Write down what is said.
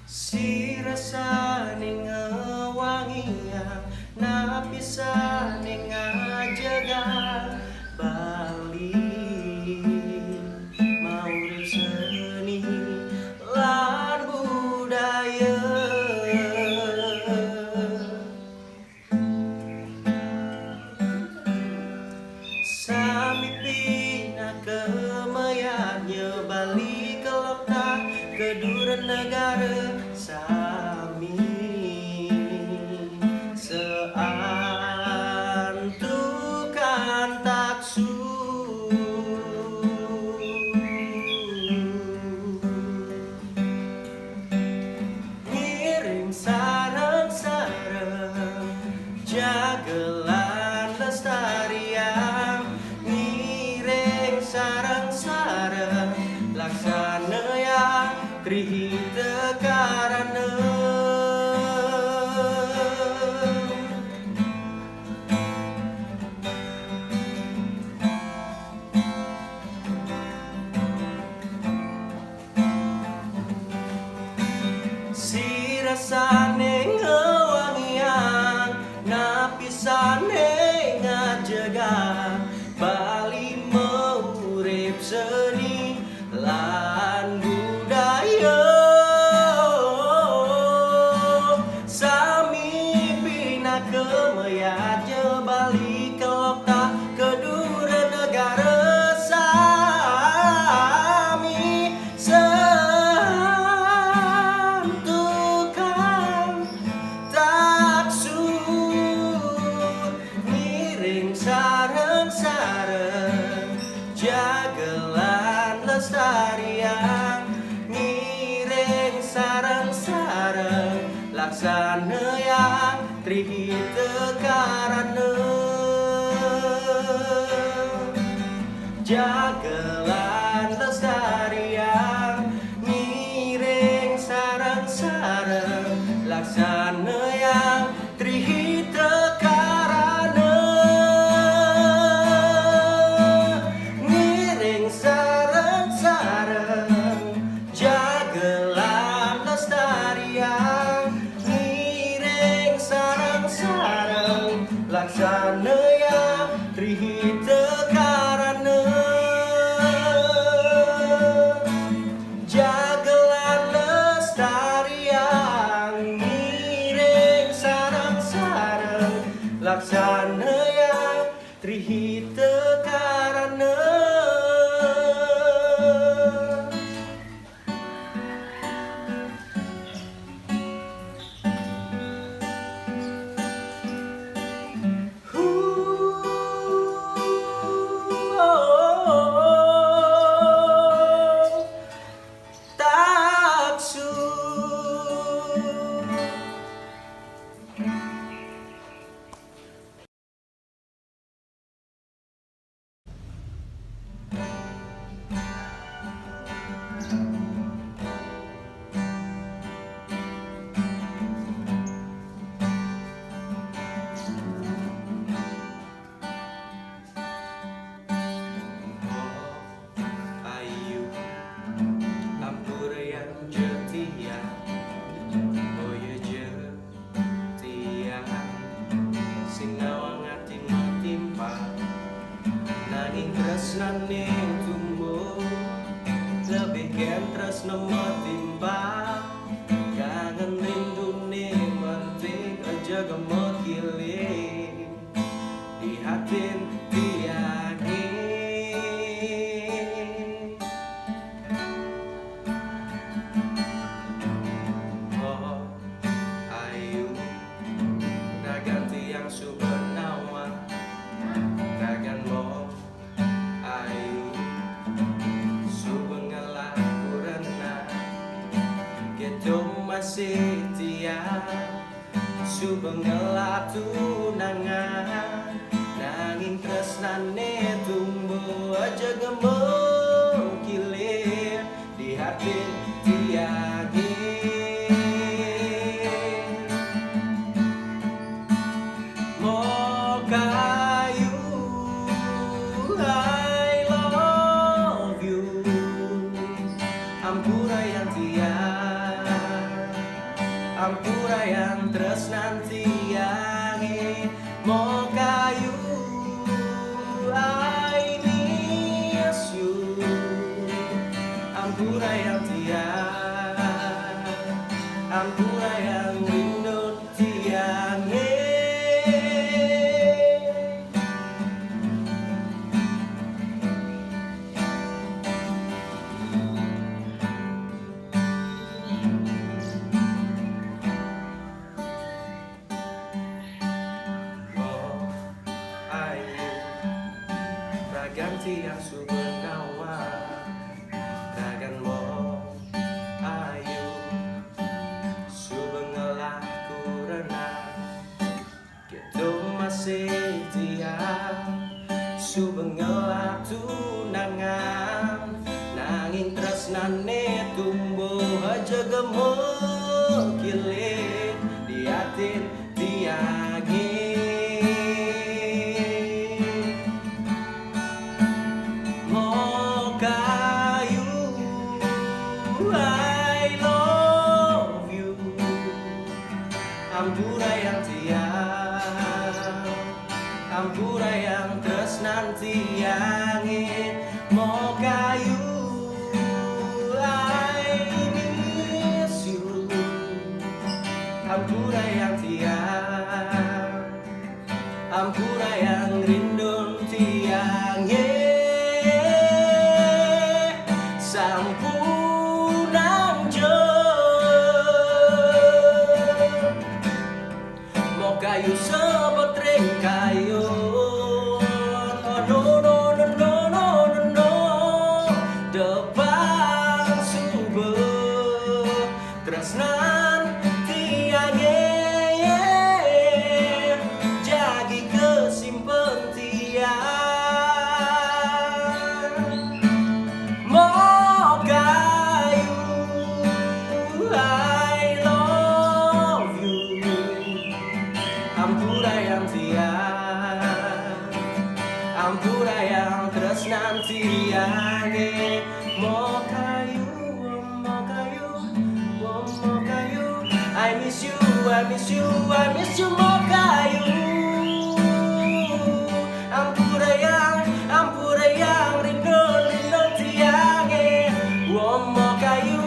Si rasane ngewangian napisane ngajaga Bali maurip seni lan budaya Sami pina kemayanya Bali kelokta keduren negara Sami seantukan taksu ngiring sareng-sareng jagelan lestarian ngiring sareng-sareng laksana yang trihita karana si rasane ngewangian napisane ngajaga Bali maurip seni lan budaya Sami pina kemayatnya Bali kelokta kedua negara Sami santukan taksur ngiring sareng-sareng jagelan lestarian ngiring sareng-sareng laksana yang trihita karana jagelan lestarian ngiring sareng-sareng laksana yang trihita karana ngiring sareng-sareng jagelan lestarian ngiring sareng-sareng laksana yang trihita karana jagelan lestarian ngiring sareng-sareng laksana yang trihita karana taksu ayu ampurayan jetia boyo jetia sing ngawang ati matimpa nanging tresnane tumbuh lebih ken tresno matimpa kangen rindune penting aja gemekile di hatin tiani ayu naganti yang subenawa nagan mo ayu subengala kurena gitu masih tiap subengala tunangan nanging tresnane tumbuh aja gemekile di hati tiagi mo kayu Ampura yang tiang, ampura yang tresnan tiange mo kayu. I miss you. Ampura yang tiang, ampura yang rindu tiange. Ganti yang subenawa ragan mo ayu subengelah kurana gitu masih dia subengelah tunangan nanging tresnane tumbuh aja gemuk kilit di atin tiagi. I love you. Ampura yang tiang, ampura yang tresnan tiange mo kayu. I miss you. Ampura yang tiang, ampura yang rindu tiange. Sampunang jo mo kayu sebetring kayu. Oh no no no no no no no depan sube tresnan tiange jagi kesimpen tiang. I love you. Ampura yang tiang, ampura yang tresnan tiange mo kayu, mo kayu, mo kayu. I miss you, I miss you, I miss you mo kayu. Ampura yang rindu tiange mo kayu.